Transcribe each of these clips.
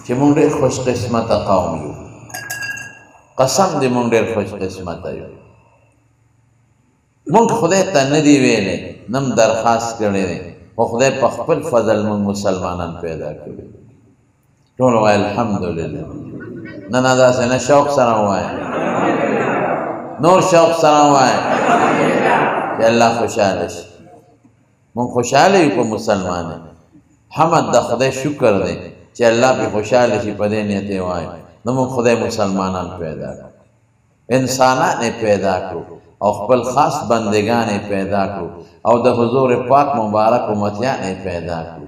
چې مونږ ډېر خوش قسمته قوم یو. قسم دې مونږ ډېر خوش قسمته یو. مونږ خدای ته نه دی ویلی، نم درخواست کړی دی، خو خدای په خپل فضل مونږ مسلمانان پیدا کړي. ټول وایي الحمدلله. نه نه داسې نه، شوق سره ووایه، نور شوق سره ووایه چې الله خوشحاله شي. مونږ خوشحاله یو په مسلمان. حمد د خدای شکر دی چې الله پې خوشحاله شي، په دې نیت یې وایو. نو مونږ خدای مسلمانان پیدا کړو، انسانان یې پیدا کړو او خپل خاص بندگان یې پیدا کړو او د حضور پاک مبارک امتیان یې پیدا کړو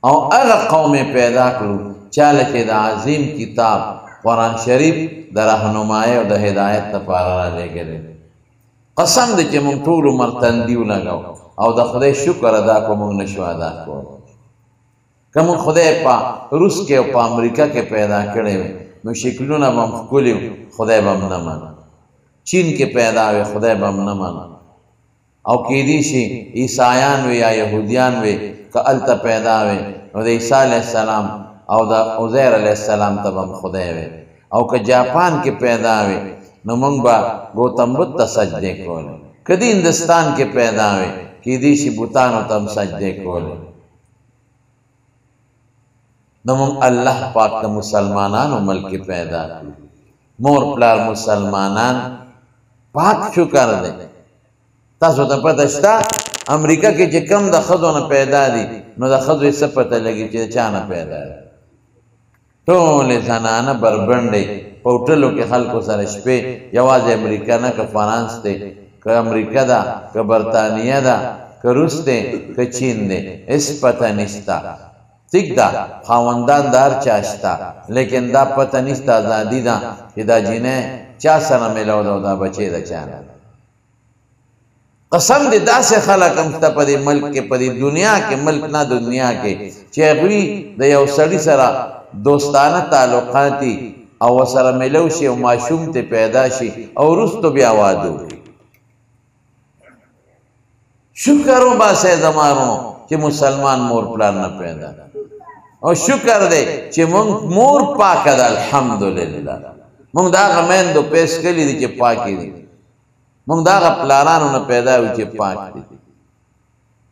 او هغه قوم یې پیدا کړو چاله چې د عظیم کتاب قرآن شریف د رهنمایۍ او د هدایت لپاره رالیږلی. قسم دی چې مونږ ټول عمر تندي ولګو او د خدای شکر ادا کړو، مونږ نشو ادا کولی. که مونږ خدای په روس کې او په امریکا کې پیدا کړی وی نو شکلونه به هم ښکلي وو، خدای به هم نه منه. چین کې پیدا وی، خدای به هم نه منه. او کیدی شي عیسایان وی یا یهودیان وی که هلته پیدا وی نو د عیسی علیه السلام او د عزیر علیه السلام ته به هم خدای وی. او که جاپان کې پیدا وی نو مونږ به ګوتم بت ته سجدې کولې. که د هندوستان کې پیدا وی کیدی شي بوتانو ته هم سجدې کولې. نو مونږ الله پاک د مسلمانانو ملک پیدا کړو، مور پلار مسلمانان، پاک شکر دی. تاسو ته پته شته امریکا کې چې کم د ښځو نه پیدا دي نو د ښځو یې څه پته لګي چې د چا نه پیدا دي؟ ټولې زنانه بربنډې په هوټلو کې خلکو سره شپې، یوازې امریکا نه که فرانس دی، که امریکا ده، که برطانیه ده، که روس دی، که چین دی، هېڅ پته نشته. ٹھیک ده خاوندان د هر چا شته، لیکن دا پته نشته ازادي ده چې دا جینۍ چا سره میلاو ده او دا بچی د چا نه. قسم دې داسې خلک هم شته په دې ملک کې، په دې دنیا کې، ملک نه دنیا کې، چې هغوی د یو سړي سره دوستانه تعلقات دي او ورسره میلو شي او ماشوم ته پیدا شي او وروستو بیا واده وکړي. شکر وباسئ زمانو چې مسلمان مور پلار نه پیدا، او شکر دی چې مونږ مور پاکه ده الحمدلله. مونږ د هغه میندو پیس کړي دي چې پاکې دي، مونږ د هغه پلارانو نه پیدا یو چې پاک دي،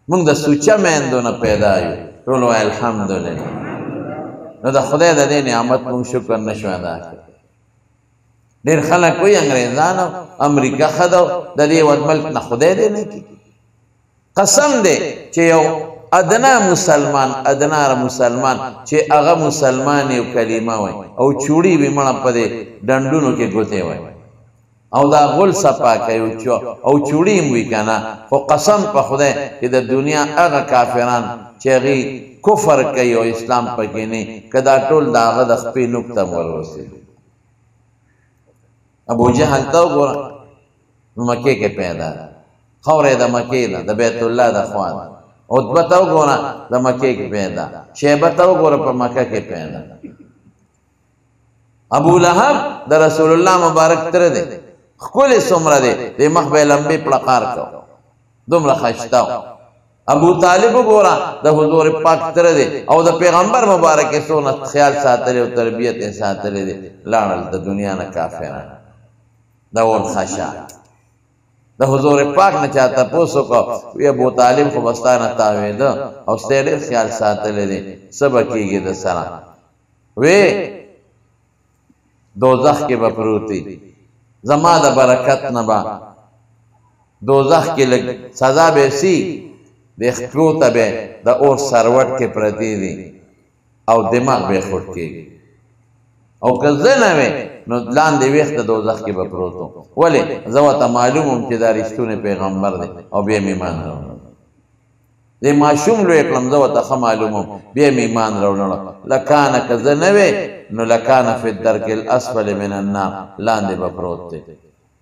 مونږ د سوچه میندو نه پیدا یو. ټول وایي الحمدلله. نو د خدای د دې نعمت مونږ شکر نشو ادا کړی. ډېر خلک وایي انګریزانو امریکا ښه ده، د دې ملک نه خدای دې نه کړي. قسم دی چې یو ادنا مسلمان چې هغه مسلمان یو کلمه وای او چوړي وي مړه په دې ډنډونو کې ګوتې وای او دا غول صفا کوي او چوړي هم وي که نه، خو قسم په خدای چې د دنیا هغه کافران چې هغې کفر کوي او اسلام پکې نه، که دا ټول د هغه د خپې نوک ته ورسېږي. ابوجهل ته وګوره، مکې کې پیدا ده، خاوره د مکې ده، د بیت الله د خوا ده. عتبه ته وګوره د مکې کې پیدا، شیبه ته وګوره په مکه کې پیدا. ابو لهب د رسول الله مبارک تره دی، ښکلی څومره دی، د مخ به یې لمبې پړقار کو، دومره ښایسته و. ابو طالب وګوره د حضور پاک تره دی او د پیغمبر مبارک یې څونه خیال ساتلی او تربیت یې ساتلی دی. لاړل د دنیا نه کافران، د اور خشا. د حضور پاک نه چا تپوس وکړو، وی ابو طالب خو به ستا نه تاوېده او ستا یې ډېر خیال ساتلی دی، څه به کېږي د سره؟ وی دوزخ کې به پروت وي، زما د برکت نه به دوزخ کې لږ سزا به سي، د خپلو ته به د اور سروټ کې پرتې دي او دماغ به یې خوټ کېږي. او که زه نه وې نو لاندې ویښ د دوزخ کې به پروت وم. ولې؟ زه ورته معلوم وم چې دا رښتونی پیغمبر دی او بیا مې ایمان راوړل. د ماشوم لوی کړم، زه ورته ښه معلوم وم، بیا مې ایمان راوړل. لکانه که زه نه وې نو لکانه فی الدرک الاسفل من النار، لاندې به پروت دی.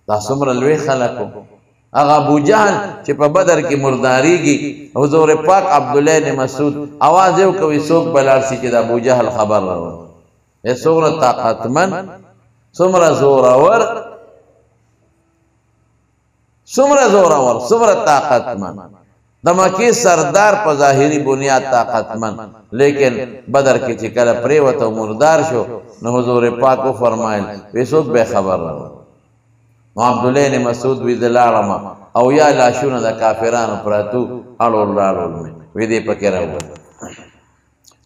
دا څومره لوی خلک وو. هغه ابوجهل چې په بدر کې مرداریږي، حضور پاک عبدالله بن مسعود اواز یې وکړ څوک به لاړ شي چې د ابوجهل خبر راوړي. څومره طاقتمن، څومره زورور، څومره طاقتمن. د مکی سردار په ظاهری بنیاد طاقتمن، لیکن بدر کې چې کله پریوت او مردار شو نو حضور پاک و فرمایل ویسوک بے خبر نو عبدالله بن مسعود وی دلاړم او یا لاشونه د کافرانو پراتو اړول راړول وی دې پکې راو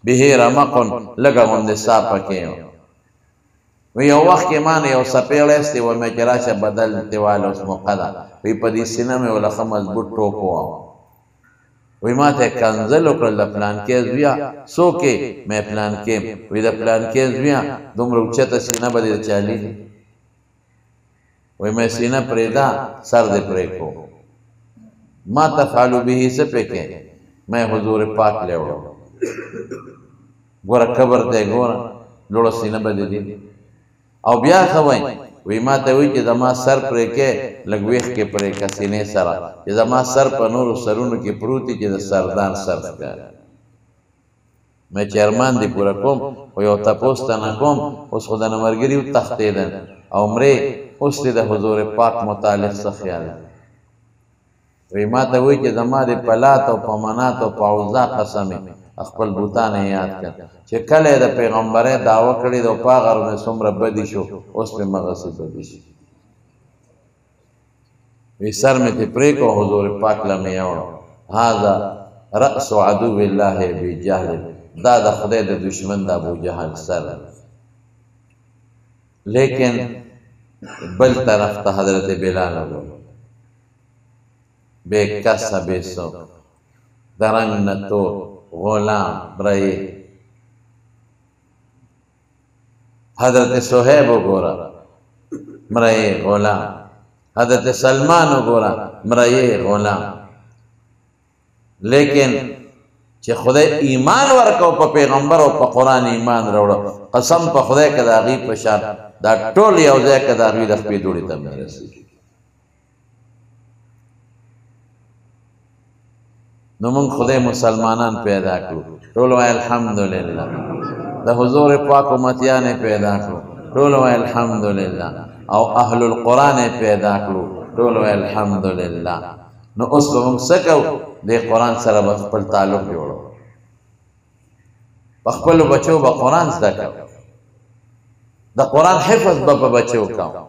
به رمقن لګه غوندې صاف پکې وی یو وخت کې مان یو سپېړې استي و مې جراشه بدل دیوال اوس مقدا وی په دې سینه مې ولا خمس بوت ټوپو وی ما ته کنزل وکړل پلان کې زویا سو کې مې پلان کې وی د پلان کې زویا دومره اوچته سینه بده چالي وی میں سینہ پریدا سر دے پرے کو ما تفعلو بھی سے پہ کے میں حضور پاک لے وڑا گورا قبر دے گورا لوڑا سینہ بدے دی او بیا خوائیں وی ما تاوی کہ زما سر پرے کے لگویخ کے پرے کا سینے سرا کہ زما سر پر نور سرونو کی پروتی کہ سردان سر کر میں چیرمان دی پورا کوم وی او تپوستا نا کوم اس خدا نمرگری تختے دن او مرے اس دے حضور پاک متعلق سے خیال وی ما ته وی چې زما د پلات او پمنات او پاوزا قسمه خپل بوتانه یاد کړ چې کله د پیغمبره داوا کړی د پاغر نه څومره بدی شو اوس په مغسی بدی شي وی سر می ته پرې کو حضور پاک لمه یو هاذا راس عدو الله بجهل دا د خدای د دشمن د ابو جهل سر لیکن بل طرف تا حضرت بلال ہو بے کسا بے سو درنگ نتو غلام برئی حضرت صحیب ہو گورا مرئی غلام حضرت سلمان ہو گورا مرئی غلام لیکن چې خدای ایمان ورکو په پیغمبر او په قرآن ایمان راوړو قسم په خدای که د هغې په شان دا ټول یو ځای که د هغې د خپې دوړې ته نه رسېږي نو موږ خدای مسلمانان پیدا کړو ټول وایي الحمدلله د حضور پاک امتیان پیدا کړو ټول وایي الحمدلله او اهل القرآن پیدا کړو ټول وایي الحمدلله نو اوس به موږ څه کوو دې قرآن سره به خپل تعلق جوړو په خپلو بچو به قرآن زده کوو د قرآن حفظ به په بچو کوو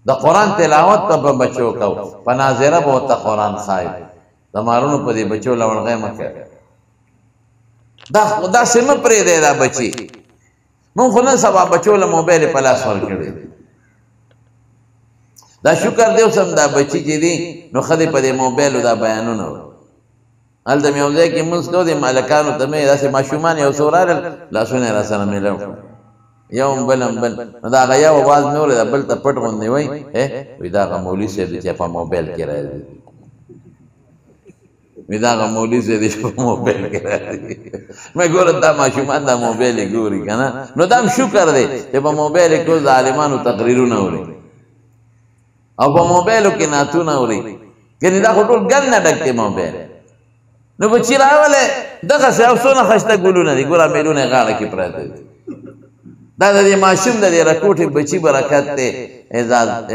د قرآن تلاوت به په بچو کوو په ناظره به ورته قرآن ښایو د مارونو په دې بچو لوړغی مه کوې داسې مه پرېږدی دا بچي مونږ خو نن سبا بچو له موبایل په لاس ورکړی دا شکر دی اوس هم دا بچي چې دي نو ښه دی په دې موبایلو دا بیانونه هلته مې یو ځای کې مونځ کوو د مالکانو ته مې داسې ماشومان یو څو راغلل لاسونه یې راسره میلاو یو هم بل هم بل نو د هغه یو اواز مې واورېده بل ته پټ غوندې وایي وایي دا هغه مولي صاحب دی چې په موبایل کې راځي وایي دا هغه مولي صاحب دی چې په موبایل کې راځي مې ګوره دا ماشومان دا موبایل یې ګوري که نه نو دا هم شکر دی چې په موبایل کې اوس د عالمانو تقریرونه اوري او په موبایلو کې نعتونه اوري کنې دا خو ټول ګن نه ډک دی موبایل نو بچي راولې دغسې او څونه ښایسته ګلونه دي ګوره میلونه یې غاړه کې پراته دي دا د دې ماشوم د دې رکوټې بچي برکت دی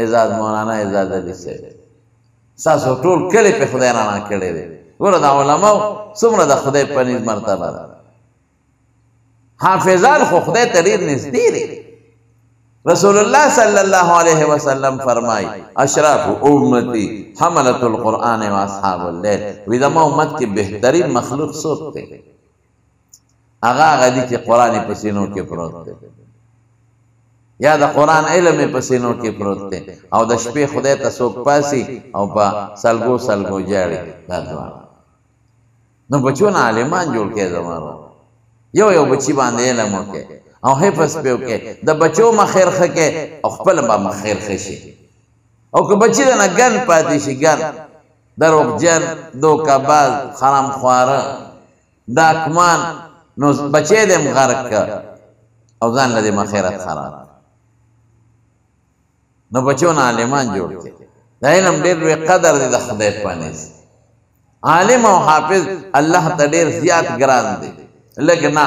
اعزاز مولانا اعزاز علي صاحب ستاسو ټول کلي پې خدای رڼا کړی دی ګوره دا علماو څومره د خدای په نزد مرتبه ده حافظان خو خدای ته ډېر نږدې دی رسول اللہ صلی اللہ علیہ وسلم فرمائی اشراف امتی حملت القرآن و اصحاب اللیل ویدما امت کی بہترین مخلوق سوکتے آغا دی کہ قرآن پسینوں کے پروتے یا دا قرآن علم پسینوں کے پروتے او دا شپی خدای تا سوک پاسی او پا سلگو سلگو جاڑی دادوانا نو بچون عالمان جوڑ کے زمانو یو بچی باندے علمو کے او حفظ پیو کې د بچو مخیر خکې او خپل با مخیر خشي او که بچی دنه ګن پاتې شي ګن دروغجن دوکه‌باز حرام خواره ډاکمان نو بچی دې غرق که او ځان له دې مخیرت خراب نو بچو نه عالمان جوړ کړي د علم ډېر لوی قدر دی د خدای په نزد عالم او حافظ الله ته ډېر زیات ګران دی لږ نه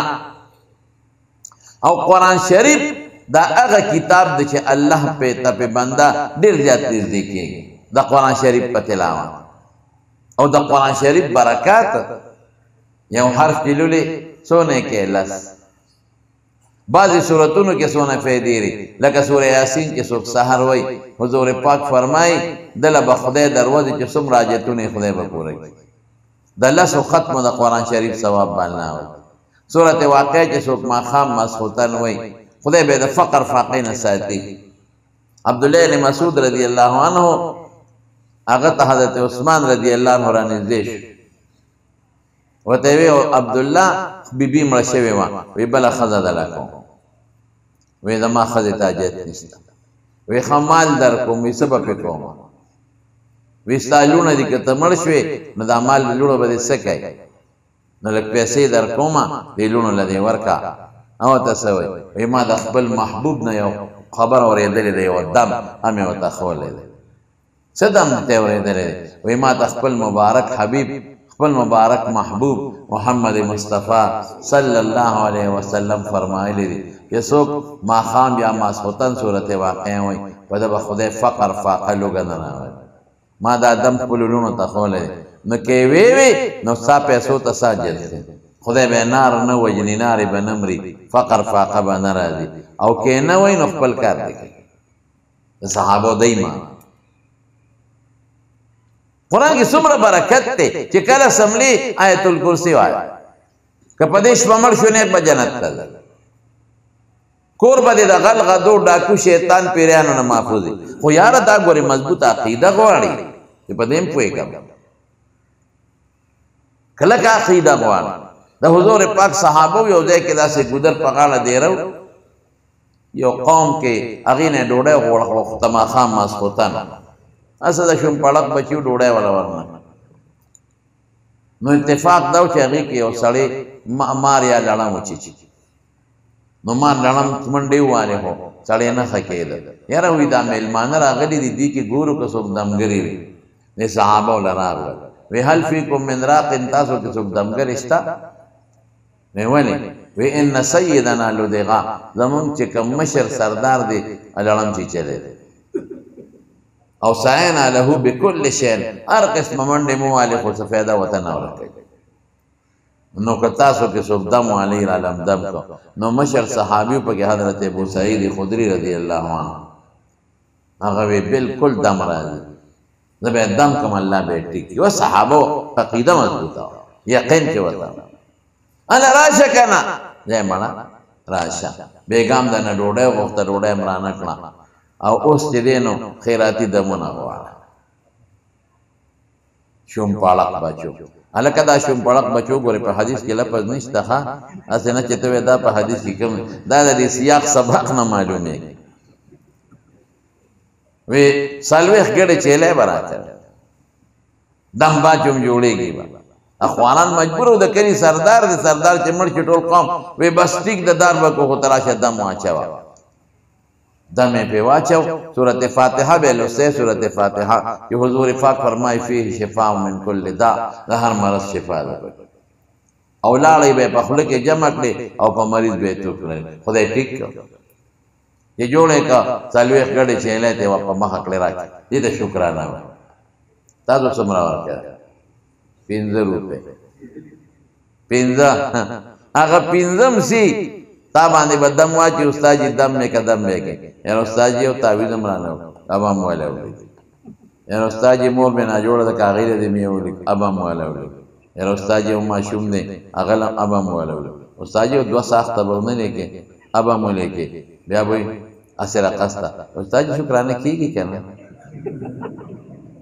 او قرآن شریف دا هغه کتاب دی چې الله په ته په بنده ډېر زیات نږدې کېږي د قرآن شریف په تلاوت او د قرآن شریف برکات یو حرف پیلولی سونے کے لس بعضی صورتونو کې سونه فائدې لري لکه سوره یاسین کې څوک سحر وای حضور پاک فرمای دله به خدای دروازه چې څومره حاجتونه خدای به پوره کړي د لسو ختمو د قرآن شریف ثواب باندې وای سورته واقعه چې څوک ماخام مسخوتن وای خدای به د فقر فاقین ساتي عبد الله بن مسعود رضی الله عنه هغه ته حضرت عثمان رضی الله عنه را نږدې شو وته وی عبد الله بیبي مړ شوی و وی بل خزه دلکو وی زما خزه تاجت نشته وی خمال در کوم وی سبب کوم وی سالونه دي کته مړ شوی نو د مال لونو به سکای نو لک پیسې در کومه دی لونو لدی ورکا او تاسو وی ما د خپل محبوب نه یو خبر اورېدلې دی او دم امه وته خولې صدم ته اورېدلې وی ما د خپل مبارک حبیب خپل مبارک محبوب محمد مصطفی صلی الله علیه وسلم فرمایلی دي چې څوک ماخام یا ماسخوتن صورت واقع وي په د خدای فقر فاقه لوګنه ما دا دم پلونو ته خولې نو کې وی نو صا پیسو ته ساجل خدای به نار نه وجنی نار به نمري فقر فاقه به ناراضي او کې نه وای نو خپل کار دي صحابه دایما قرآن کی سمر برکت تے چی کل سملی آیت الکرسی وایا کہ پدیش پمر شنے پا جنت تا کور با دی دا غلغ دو ڈاکو شیطان پیریانو نا محفوظی خو یارا دا گوری مضبوط عقیدہ گواری چی پدیم پوئے کم کلک عقیدہ گواری دا حضور پاک صحابو یو دے کے دا سے گدر پغالا دے رو یو قوم کے اغین ڈوڑے غوڑ تماخام ماسخوتان اسه د شوم پړق بچیو ډوډۍ ولا ورنه نو اتفاق دا چې هغه کې یو سړی ماریا لړم وچی نو مار لړم منډي واره هو سړی نه خکېد یاره وې دا ملمان راغلي دي کې ګورو که څوک دمګری نه صحابه ولراغ وی هل فیکم من راق تاسو کې څوک دمګر استا نه ونی وی ان سیدنا لدغا زمون چې کوم مشر سردار دی لړم چې چلے او سعینا له بكل شيء هر قسم منډه موالی خو څه فایده وته نه ورکړي نو که تاسو کې څوک دم علی علم دم کو نو مشر صحابي په حضرت ابو سعید خدری رضی الله عنه هغه بالکل دم راځي زبې دم کوم الله به ټیک یو صحابه عقیده مضبوطه یقین کې وته انا راشه کنا زه مړه راشه بیگام دنه ډوډۍ وخت ډوډۍ مرانه کړه او اوس چې دینو خیراتی دمونه غواړه شوم پاړق بچو الکه دا شوم پاړق بچو ګوره په حدیث کې لفظ نشته ها اسنه چې ته دا په حدیث کې کوم دا د سیاق سبق نه معلومه وی سالوخ ګړې چيله براته دم باجوم جوړيږي اخوانان مجبور د کلی سردار دي سردار چې مړ چټول قوم وی بس ټیک د دار بکو خو تراشه دم واچوا دم پہ واچو سورت فاتحہ بے لسے سورت فاتحہ کہ حضور پاک فرمائی فیہ شفاء من کل دا ہر مرض شفا دا اولاڑی بے پخلے کے جمع لے او پا مریض بے توک لے خدای ٹھیک کر یہ جوڑے کا سالویخ گڑے چھیلے تے واپا محق لے راکی یہ تا شکرانہ ہے تا دو سمراور کیا پینزر روپے پینزا آگا پینزم سی تا باندې بدم واچي استاد جی دم نه قدم میکې یعنی استاد جی او تعویذ مرانه ابا مولا ولی یعنی استاد جی مور بنا جوړه د کاغیر دې میولي ابا مولا ولی یعنی استاد جی ما شوم نه اغل ابا مولا ولی استاد جی دوا ساخت برونه نه کې ابا مولا کې بیا وای اسره قستا استاد جی شکرانه کیږي کنه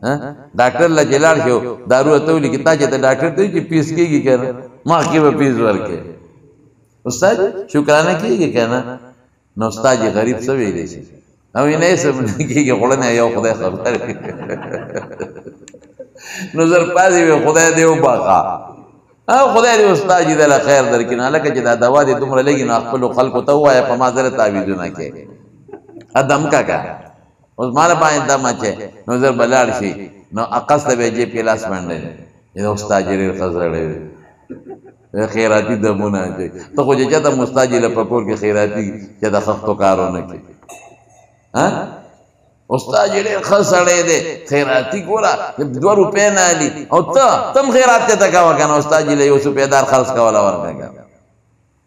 ها ډاکټر لا جلال شو دارو ته ولي کتا چې ډاکټر ته چې پیس کیږي کنه ما کې به پیس ورکې استاد شکرانه کیږي کنه نو استاد غریب سوي دي شي او نه سم کیږي خلنه یو خدای خبر نظر پازي خدای دی او باقا او خدای دی استاد دې له خیر درکینه لکه چې دا دوا دې تمره لګي نو خپل خلق ته وای په مازره تعویذونه کې ادم کا اوس مال باندې دم اچي نظر بلار شي نو اقص به جیب کې لاس باندې یو استاد دې خزړې خیراتی دمونه دي ته خو چې ته مستاجله پکور کې خیراتی چې د خفتو کارونه کوي ها استاد ډېر ښه سړی دی خیراتي ګوره 2 روپۍ نه علي او تم خیرات ته کوه که نه استاد جي له یو سپېدار خرڅ کوله ورکړه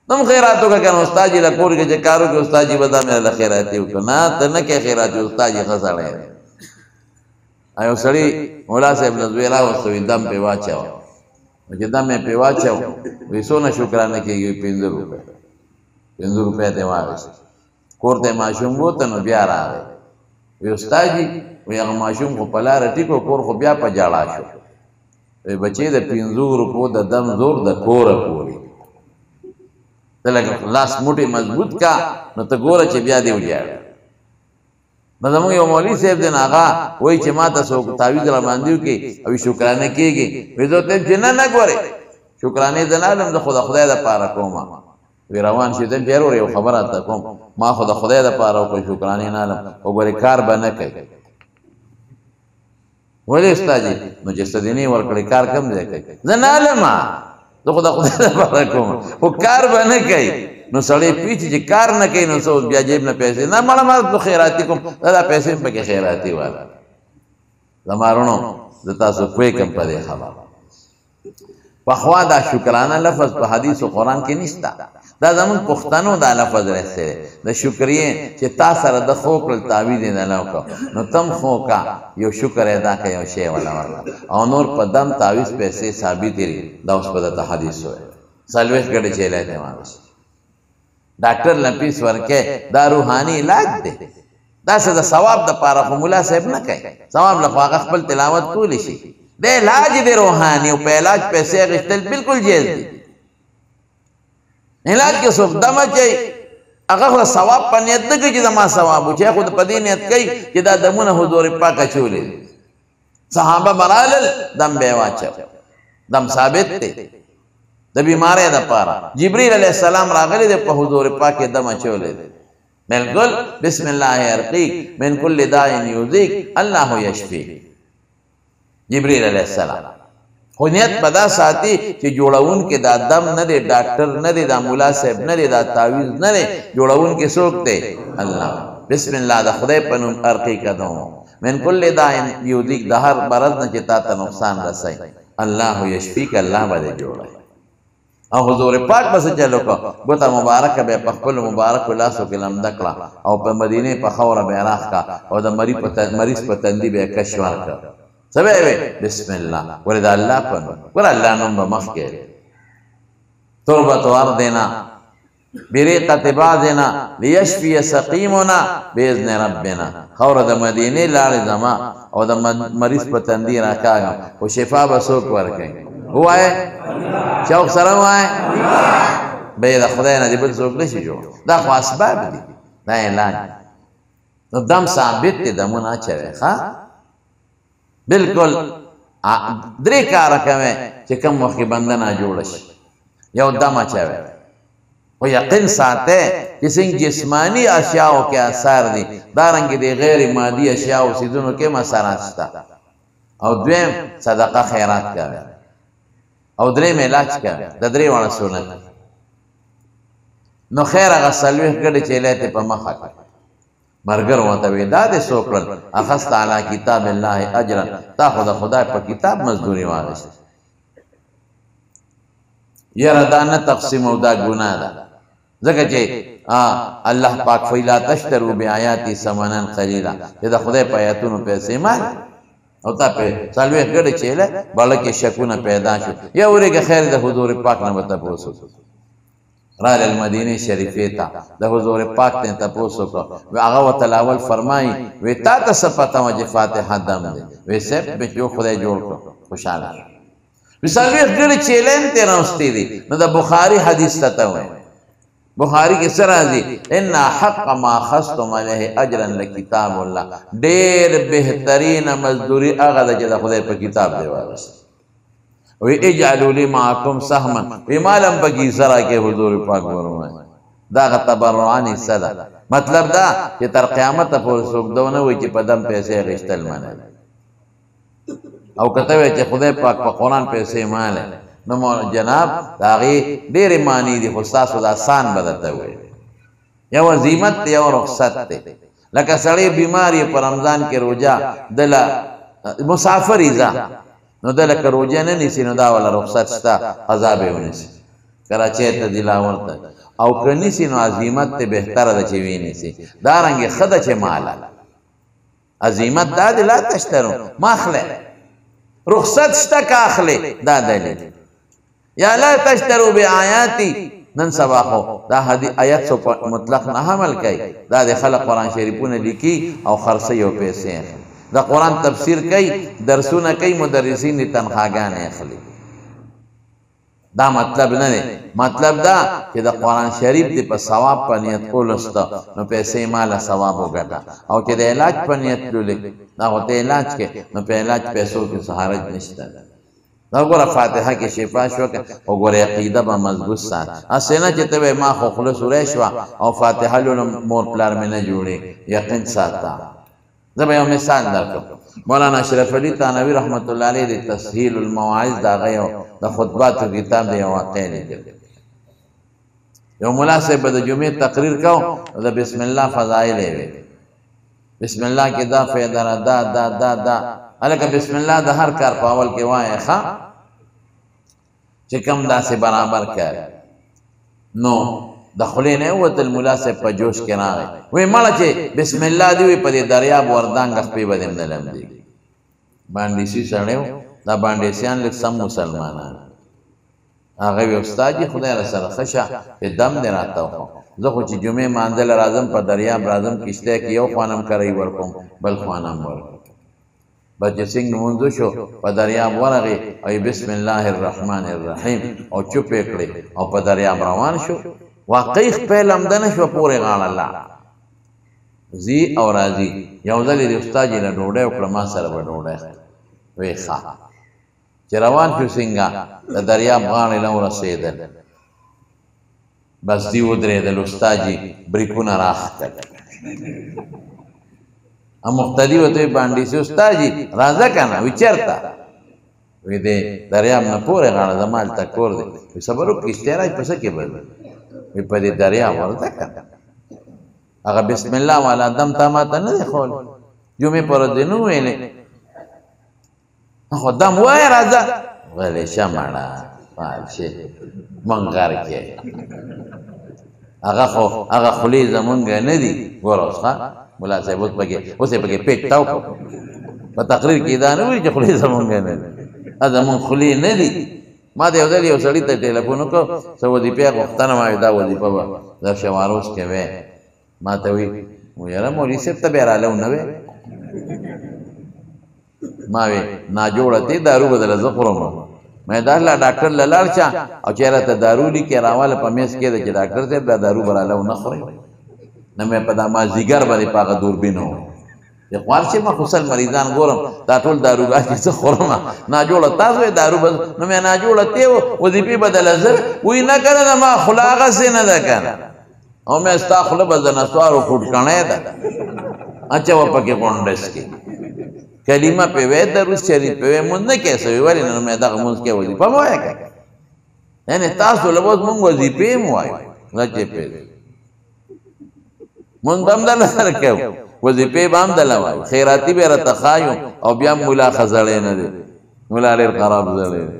تم خیرات وکړه که نه استاد جي له کور کې چې کار وکړي استاد جي به دا مې له خیراتي وکړه نه ته نه کوې خیراتي استاد جي ښه سړی دی یو سړي ملا صاحب له زوی راوسته وي دم پې واچوه چې دم یې پې واچو وایي څونه شکرانه کېږي 5 روپۍ 5 روپۍ ته یې واخېست کور ته یې ماشوم بوته نو بیا راغی وی استاد جی وی هغه ماشوم خو په لاره ټیکو کور خو بیا په جاړه شو وی بچی د 5 روپو د دم زور د کوره پورې ته لکه لاس موټی مضبوط کا نو ته ګوره چې بیا دی وجاړه نو زموږ یو مولوي صاحب دی هغه وایي چې ما ته څوک تعویذ راباندې وکړي او شکرانه کېږي وی زه ورته چې نه ګورې شکرانې زه نه علم زه خو د خدای دپاره کوم وی روان شي ته بیا ورور یو خبره ته کوم ما خو د خدای دپاره وکړې شکرانې نه علم وګورې کار به نه کوي ولې استاد جي نو چې ستدینې ورکړې کار کم ځای کوي زه نه علم زه خو د خدای دپاره کوم خو کار به نه کوي نو سړی پیچي چې کار نه کوي نو څه بیا جیب نه پیسې نه مړه ما زه خیراتي کوم دا پیسې هم پکې خیراتي واله زما وروڼو زه تاسو پوهېږم په دې خبره پخوا دا شکرانه لفظ په حدیث و قرآن کې نشته دا زمون پښتنو دا لفظ رسته د شکریې چې تا سره د خو کړل تعویذ یې نه وکړه نو تم خو کا یو شکر ادا کړه یو شی ولا ورکړه او نور په دم تعویذ پیسې ثابت لري دا اوس په دغه حدیث وایي سلويخ ګډه چیلای ته مانس ډاکټر لپیس ورکه دا روحاني علاج دی دا څه د ثواب د پاره خو مولا صاحب نه کوي ثواب لخوا خپل تلاوت کول شي د علاج دی روحاني او په علاج پیسې غشتل بالکل جایز دي علاج کې څوک دمه کوي هغه خو ثواب په نیت نه کوي چې زما ثواب وچی خو په دې نیت کوي چې دا دمونه حضور پاک اچولې صحابه برالل دم به واچو دم ثابت دی د بیمارۍ دپاره جبرئیل علیه السلام راغلی دی په حضور پاک کې دم اچولی دی بالکل بسم الله ارقیک من کل داء یؤذیک الله یشفیک جبرئیل علیه السلام خو نیت په دا ساتي چې جوړونکي دا دم نه دی ډاکټر نه دی دا مولا صاحب نه دی دا تعویذ نه دی جوړونکي څوک دی الله بسم الله د خدای په نوم ارقی کدم من کل داء یؤذیک د هر مرض نه چې تا ته نقصان رسوي الله یشفیک الله به دې جوړوي او حضور پاک بس چلو کو ګوته مبارک به په خپل مبارک لاسو کې لمده کړه او په مدینه په خوره به راخ کا او د مریض په تندي به کش ورکړه سبه بسم الله وردا الله په ور الله نوم به مخ کې توبه توار دینا بریقه بعضنا ليشفي سقيمنا باذن ربنا خوره د مدینه لاړ زما او د مریض په تندي راکاږم او شفا به څوک ورکړي هوای شوق سره وای به د خدای نه دی بل څوک نشي جوړ دا خو اسباب دي دا علاج نو دم ثابت دی دمونه چوي ښا بالکل درې کار کوي چې کوم وخت بنده نه جوړ شي یو دم چوي او یقین ساته چې څنګه جسمانی اشیاء کې اثر دي دارنګ دي غیر مادي اشیاء او سيزونو کې مسارات شته او دویم صدقه خیرات کوي او درې علاج کوي د درې وړه سنت نو خیر هغه سلوي کړي چې لته په مخه مرګر وته وې دا د سوکل اخست علی کتاب الله اجرا تا خدای په کتاب مزدوري واغست یره دا نه تقسیم او دا ګناه ده ځکه چې الله پاک فیلا تشترو بیااتی ثمنا قلیلا دا خدای په آیاتونو پیسې مال او تا په سلوي کړي چې له بلکې شکونه پیدا شو یا ورګه خیر د حضور پاک نه وته پوسو رال المدینه شریفه تا د حضور پاک ته تاسو کو هغه وتلاول فرمای وی تا ته صفته وجه فاتحه دم دی وی سب به جو خدای جوړ کو خوشاله مثال وی غړي چیلن ته راستي دي نو د بخاری حدیث ته وای بخاری کې سره دي ان حق ما خصتم علیه اجرا لکتاب الله ډېر بهترین مزدوری هغه د خدای په کتاب دی وارث وی اجعلوا لي معكم سهما بمالم بگی سرا کے حضور پاک فرمائے دا تبرعانی صدا مطلب دا چې تر قیامت پورې څوک دونه وي چې په دم پیسې غشتل منه او کته وي چې خدای پاک په قرآن پیسې مال نو جناب داغي ډېر معنی دي خو تاسو د آسان بدته وي یو عظمت یو رخصت ته لکه سړی بیماری په رمضان کې روجا دله مسافر ایزا نو دله که روجه نه نیسي نو دا ولا رخصت شته قضا به ونیسي کراچۍ ته دی لاهور ته او که نیسي نو عزیمت ته بهتره ده چې وینیسي دارنګې ښه ده چې ماله عزیمت دا دی لا تشترو ما اخلی رخصت شته که اخلی دا دلیل یا لا تشترو بآیاتی نن سبا خو دا آیت سو مطلق نه عمل کوي دا د خلق قرآن شریفونه لیکي او خرڅوي او پیسې اخلي دا قرآن تفسیر کوي درسونه کوي مدرسین دي تنخواګانې اخلي دا مطلب نه دی مطلب دا چې د قرآن شریف دی په ثواب په نیت کولو شته نو پیسې ماله ثواب وګټه او چې د علاج په نیت تللی دا خو ته علاج کې نو په علاج پیسو کې څه حرج نشته دا ګوره فاتحه کې شفا شوه او ګوره عقیده به مضبوط سات هسې نه چې ته ما خو خوله سوری شوه او فاتحه لولم مور پلار مې نه جوړې یقین ساته زه به یو مثال درکړم مولانا اشرف علي تانوي رحمت الله علیه د تسهیل المواعظ د هغه یو د خطباتو کتاب دی یو واقع لیکل یو ملا صاحب به د جمعې تقریر کو د بسم الله فضایل یې وی بسم الله کې دا فایده را دا دا دا دا هلکه بسم الله د هر کار په اول کې وایه ښه چې کم داسې برابر کړي نو د خولې نه ووتل ملا صاحب په جوش کې راغی وایي مړه چې بسم الله دې وي په دې دریاب وردانګ خپې به دې نه لمدېږي باندېسي سړی و دا باندېسیان لږ سم مسلمانان هغه وی استاد جي خدای رسره ښه شه چې دم دې راته وخو زه خو چې جمعې مانځل راځم په دریاب راځم کشته کې یو خوانم کرۍ ورکوم بل خوانم ورکوم بچه سنگ منځو شو په دریاب ورغی او بسم الله الرحمن الرحیم او چوپ کړي او په دریاب روان شو واقعي خپل لمدنه شو پورې غاړه الله زی او راضی یو ځل د استاد جی له ډوډۍ وکړه ما سره به ډوډۍ وی ښه چې روان شو څنګه د دریاب غاړې له ورسېدل بس دی ودرېدل استاد جی بریکونه راخته مقتدی وته باندې سي استاد جی راځه کنه وچرتا وې دې دریاب نه پورې غاړه زمال تک کور دې صبر وکړه استراج پس کې به وې په دې دریاب ورته کنه هغه بسم الله والا دم تا ماته نه خول جمعې پر دې نو ویلې خو دم وای راځه ولې شماړه ماشي منګار کې هغه خلی زمونږ نه دي ګوروسه مولا صاحب اوس پکې پیټ تاو په تقریر کې دا نه وی چې خلی زمونږ نه دي زمونږ خلی نه دي ما د یو ځل یو سړي ته ټلیفون وکړ څه وظیفه غوښتنه ما دا وظیفه به د شواروس کې وې ما ته وی یاره مولوي صاحب ته بیا رالی نه وې ما وی ناجوړه دې دارو بدله زه خورم مې دا الله ډاکټر له لاړ شه او چېرته دارو لیکې راواله په میز کې ده چې ډاکټر صاحب دا دارو به راله نه خورئ نه مې په دا مازدیګر باندې په هغه دوربین و د خوار چې ما خو سل مریضان ګورم دا ټول داروګاه چې زه خورم ناجوړه تاسو یې دارو نو مې ناجوړه تی وظیفې بدله زر وایي نه که نه ما خوله هغسې نه ده که نه او مې ستا خوله به د نسوارو فوټکڼی ده اچوه پکې غونډس کې کلمه پې وی دروس شریف پې وی مونځ نه کې سوي ولې نه مې دغه مونځ کې وظیفه مه وایه که یعنې تاسو له اوس مونږ وظیفې م وایو نه چې پې مونږ به هم دله سره کوو وظیفې به هم دله وایو خیراتي به یې راته ښایو او بیا هم ملا ښه زړی نه دی ملا ډېر خراب زړی دی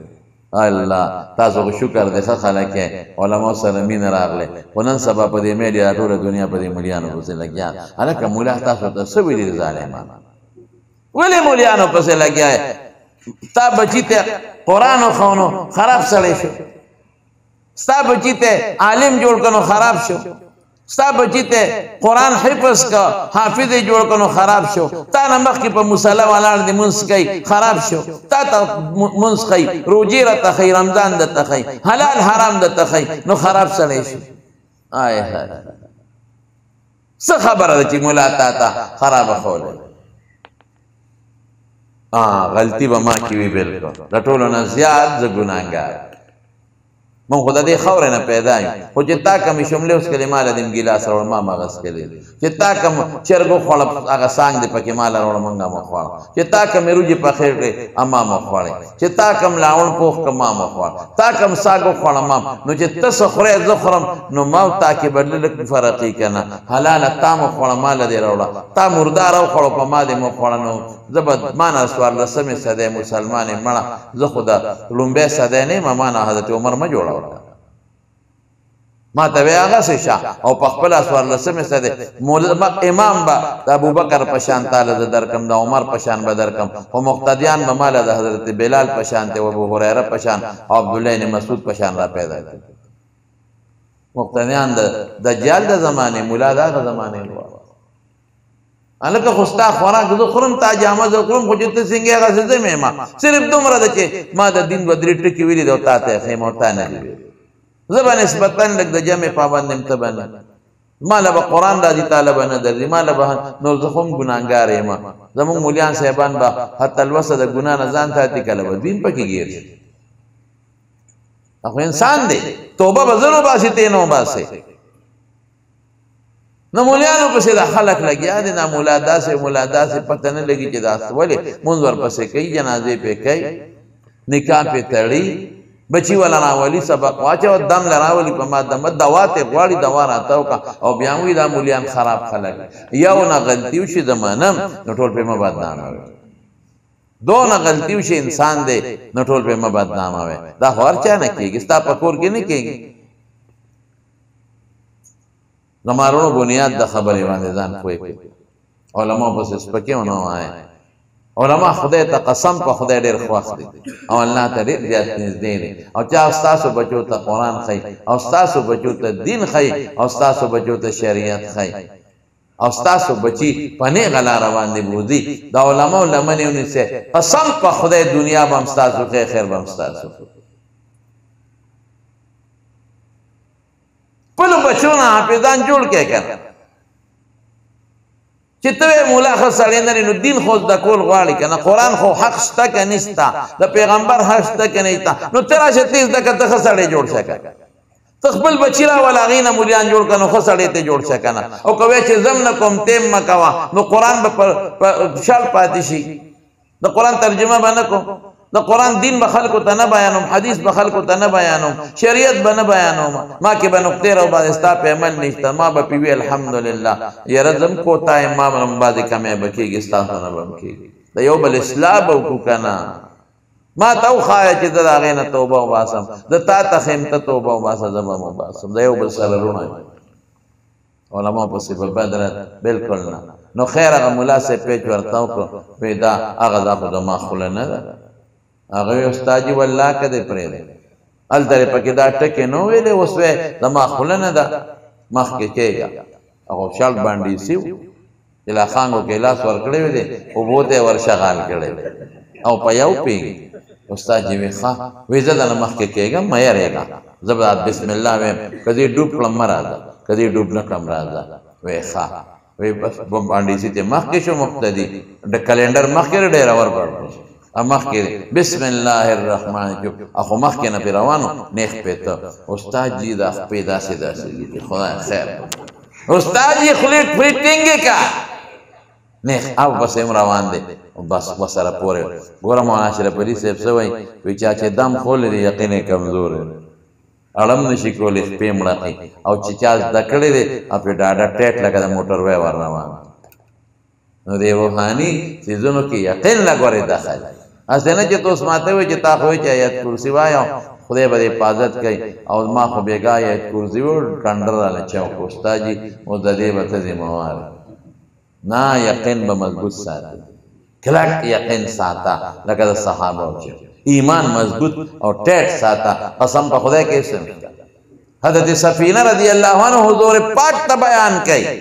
الله تاسو خو شکر دی ښه خلک یې علماو سره مینه راغلی خو نن سبا په دې میډیا ټوله دنیا په دې ملیانو پسې لګیا هلکه ملا تاسو ته څه ویلي دي ظالمان ولې مولیانو پسې لګیا یې ستا بچي ته قرآن وښونو خراب سړی شو ستا بچي ته عالم جوړ کړو خراب شو ستا بچی ته قرآن حفظ کا حافظ جوړ کړو خراب شو تا نه مخکې په مصلی ولاړ دی منځ کوي خراب شو تا ته منځ کوي روجې راته ښایي رمضان درته ښایي حلال حرام درته ښایي نو خراب سړی شو آی های څه خبره ده چې ملا تا ته خرابه ښولی غلطي به ما کې وي بلکل د ټولو نه زیات زه ګناهګار من خدا دې خاورې نه پیدا یم خو چې تا کمې شملې اوس کلې ماله دې ګیلاس راوړ ما مغز کلې چې تا کم چرګ وخوړه هغه سانګ دې پکې ماله راوړ منګه مه خوړه چې تا کمې روجې پخې کړې اما مه خوړې چې تا کم لاوڼ پوخ که ما مه خوړه تا کم ساګ وخوړه ما نو چې ته څه خورې زه خورم نو ما او تا کې به لږ فرقي که نه حلاله تا مه خوړه ماله دې راوړه تا مردار وخوړو په ما دې مه خوړه نو زه به ما نه 14مې صدۍ مسلمان یم مړه زه خو د لومبۍ صدۍ نه یم ما نه حضرت عمر مه جوړه ما ته وی هغسې شه او په خپله 14مې صدۍ امام به د ابوبکر په شان تاله زه درکم د عمر په شان به درکم خو مقتدیان به ماله د حضرت بلال په شان دی او ابو هریره په شان او عبدالله بن مسعود په شان را پیدا کړي مقتدیان د دجال د زمانې ملا د هغه زمانې هلکه خو ستا خوراک زه خورم تا جامه زه خورم خو چې ته څنګه هغسې زه مې یم صرف دومره ده چې ما د دین 2 3 ټکي ویلي دي او تا ته یې ښیم او تا نه دي ویلي زه به نسبتا لږ د جمع پابند یم ته به نه ما له به قرآن راځي تا له به نه درځي ما له به نو زه خو هم ګناهګار یم زمونږ مولیان صاحبان به حتی الوسه د ګناه نه ځان ساتي کله به دین پکې ګیر شي خو انسان دی توبه به زه نه وباسي ته نه وباسې نو مولیانو پسې د خلک لګیا دي نه مولا داسې مولا داسې پته نه لګي چې داسې ولې مونځ ورپسې کوي جنازې پې کوي نکاح پې تړي بچی والا راولی سبق واچو دم لراولی په ما دم دوا ته غواړي دوا راته وکا او بیا وی دا مولیان خراب خلک یو نه غلطی وشي زمانم نو ټول په ما بدنام وي دو نه غلطی وشي انسان دی نو ټول په ما بدنام وي دا هر چا نه کیږي ستا په کور کې نه کیږي زمارونو بنیاد د خبرې باندې ځان کوی علماء پس سپکې ونه وای علماء خدای ته قسم په خدای ډېر خوښ دي او الله ته ډېر زیات نږدې دي او چا ستاسو بچو ته قرآن ښایي او ستاسو بچو ته دین ښایي او ستاسو بچو ته شریعت ښایي او ستاسو بچی په نیغه لاره باندې بوځي د علماو لمنې ونیسئ قسم په خدای دنیا به هم ستاسو ښه خیر به هم ستاسو خپلو بچو نه حافظان جوړ کړئ که نه چې ته مولا ښه سړی نه نو دین خو زده کول غواړي که نه قرآن خو حق شته که نشته د پیغمبر حق شته که نشته نو ته راشه ته زده که ته ښه سړی جوړ شه که ته خپل بچي راوله هغې نه مولیان جوړ که نو ښه سړی ته جوړ شه که نه او که وایې چې زم نه کوم تیم مه کوه نو قرآن به شل پاتې شي د قرآن ترجمه به نه کوم د قرآن دین به خلکو ته نه بیانوم حدیث به خلکو ته نه بیانوم شریعت به نه بیانوم ما کې به نقطې را وباسې ستا په عمل نشته ما به پې وي الحمدلله یاره زم کوتا یم ما به هم بعضې کمی به کېږي ستاسو نه به هم کېږي د یو بل اصلاح به وکړو که نه ما ته وښایه چې زه د هغې نه توبه وباسم زه تا ته ښیم ته توبه وباسه زه به هم وباسم د یو بل سره رونه علما پسې به بدرت بلکل نه نو خیر هغه ملا صاحب پیچ ورته وکړو وایي دا هغه دا خو زما خوله نه ده هغه وی استاد جي والله کده پرې هلته یې پکې دا ټکې نه ویلې اوس وی زما خوله نه ده مخکې کېږه هغه شال باندې سیو جلا خانګو کې لاس ورکړی وی دی اوبو ته ورشغال کړی او په یو پیږي استاد جي وی ښه وی زه دنه مخکې کېږم مه یېرېږه زه به بسم الله ویم که دې ډوب کړم مه راځه که دې ډوب نه کړم راځه وی ښه وی بس باندې سي ته مخکې شو مقتدي د کلندر مخکې ډېره ورکړ مخکې بسم الله الرحمن الرحیم اخو مخکې نه پې روانو نیخ پې ته استاد جي دا خپې داسې داسې دي خدای خیر استاد جي خولې ټینګې که نیخ او بس هم روان دی بس ورسره پورې ګوره مولانا اشرف علي صاحب څه وایي وایي چا چې دم خولی دی یقین یې کمزور دی اړم نشي کولی خپې مړقي او چې چا زده کړی دی او پې ډاډه ټیټ لکه د موټر وی ور روان نو د روحاني څیزونو کې یقین له ګورې دخل اسې نه چې ته اوس ماته وایي چې تا خو وایي چې آیت کرسي وایو خدای به دې حفاظت کوي او ما خو بېګا آیت کرسي و ټنډر راله چوک استاد جي اوس د دې به ته ذموار نه یقین به مضبوط ساتي کلک یقین ساته لکه د صحابه چې ایمان مضبوط او ټیټ ساته قسم په خدای کې اسم حضرت سفینه رضی الله عنه حضور پاک ته بیان کوي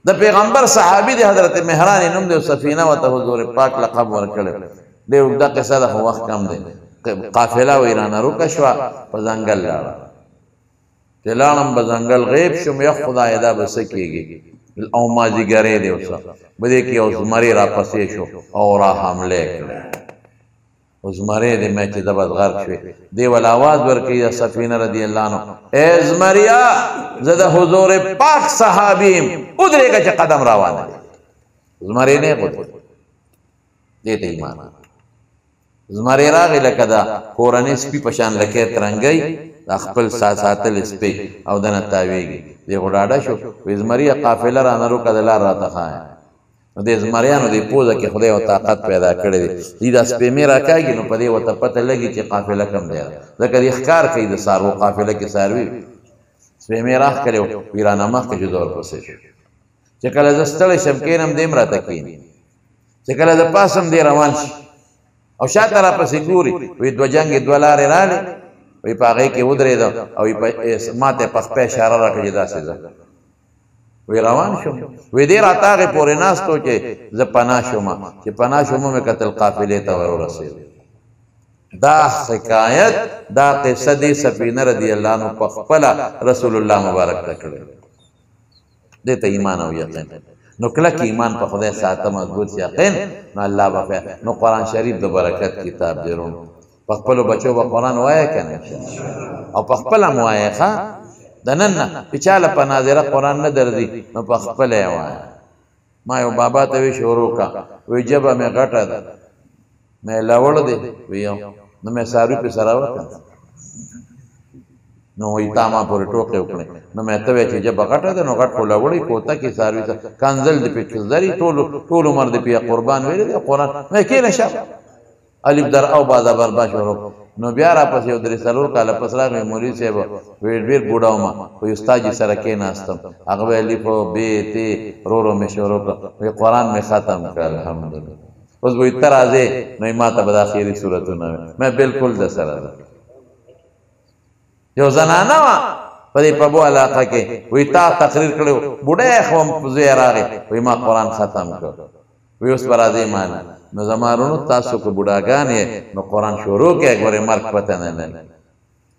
د پیغمبر صحابي دی حضرت مهران نوم دی سفینه وته حضور پاک لقب ورکړل دی دا قصه د وخت کم دی قافله و ایران روکه شوه په ځنګل لاړه چې لاړم په ځنګل غیب شوم یا خدای دا به څه کېږي او مازدیګری دی اوسه په دې کې یو زمری راپسې شو او را حملې کړې او زمری دی مې چې د بد غرق شوې دی ول آواز ورکړي سفینه رضی الله عنه اے زمریا زه د حضور پاک صحابیم ودرېږه چې قدم روانه دی زمری نه غوښتل دې ته ایمان زمری راغی لکه دا کورنۍ سپي په شان لکه ترنګی د خپل ساتل سپي او دنه تاویږي دی غډاډه شو وې زمری قافله را نه روکه د لار راته خایا نو د زمریانو د پوزه کې خدای او طاقت پیدا کړی دی دا سپې مې راکاږي نو په دې ورته پته لګي چې قافله کم دی ځکه د ښکار کوي د څاروو قافله کې څاروي سپې مې راخ کړی ویرانه مخکې چې دور پسې شو چې کله زه ستړی شم کښېنم دې م راته کښېني چې کله د پاسم دې روان شي او شاته را پسې ګوري وایي دوه جنګې دوه لارې رالې وایي په هغې کې ودرېدم او ما ته په خپه اشاره راکړه چې داسې ځه وی روان شوم وی دې راته هغې پورې ناست و چې زه پناه شوم چې پناه شوم مې کتل قافلې ته ورورسېد دا حکایت دا قصه دې سفینه رضی الله عنه په خپله رسول الله مبارک ته کړی دې ته ایمان او یقین نو کلک ایمان په خدای ساته مضبوط یقین نو الله به نو قرآن شریف د برکت کتاب دی روم په خپلو بچو به قرآن وایه که نه او په خپله م وایه ښه د نن نه چې چاله په ناظره قرآن نه درځي نو په خپله یې وایه ما یو بابا ته وی شروع کا وی ژبه مې غټه ده مې لوړ دی وی نو مې څاروي پې سره وکړه نو وی تا ما پورې ټوکې وکړې نو مې ته وی چې ژبه غټه ده نو غټ خو لوړی کوته کې څاروي سره کنځل دې پې کزدري ټول عمر دې پې قربان ویلی دی قرآن مې کښېنه شه الف در او با زبر با شروع نو بیا را پسې یو درې څلور کاله پس راغی مولوي صاحب ویل ډېر بوډا وم خو استاد جي سره کېناستم هغه به الف ب ت رو رو مې شروع کړه وایي قرآن مې ختم کړ الحمدلله اوس وایي ته راځې نو ما ته به دا اخري صورتونه مې بالکل د سره ده یو زنانه وه په دې پبو علاقه کې وایي تا تقریر کړی و بوډا یې خو زوی راغی وایي ما قرآن ختم کړ وی اوس به راځئ مانا نو زما وروڼو تاسو که بوډاګان یې نو قرآن شروع کړئ ګورې مرګ پته نه لري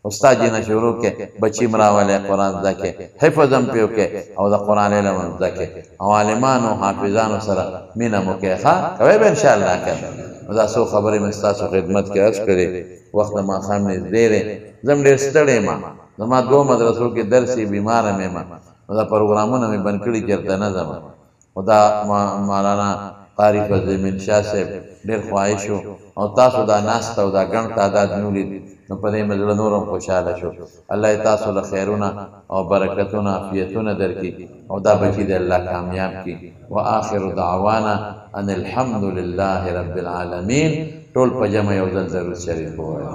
استاد جي نه شروع کړئ بچي م راولئ قرآن زده کړئ حفظ هم پې وکړئ او د قرآن علم هم زده کړئ او عالمانو حافظانو سره مینه مو کوئ ښه کوئ به انشاءالله که نو دا څو خبرې مې ستاسو خدمت کې عرض کړې وخت د ماښام نږدې دی زه هم ډېر ستړی یم زما دوه مدرسو کې درس یې بیماره مې یم نو دا پروګرامونه مې بند کړي چېرته نه ځم خو دا مولانا قاری فضل من شاه صاحب ډېر خواهش و او تاسو دا ناسته او دا ګڼ تعداد مې ولید نو په دې مې زړه نور هم خوشحاله شو الله یې تاسو له خیرونه او برکتونه عافیتونه درکړي او دا بچي د الله کامیاب کړي وآخر دعوانا ان الحمد لله رب العالمین ټول په جمع یو ځل درود شریف ووایو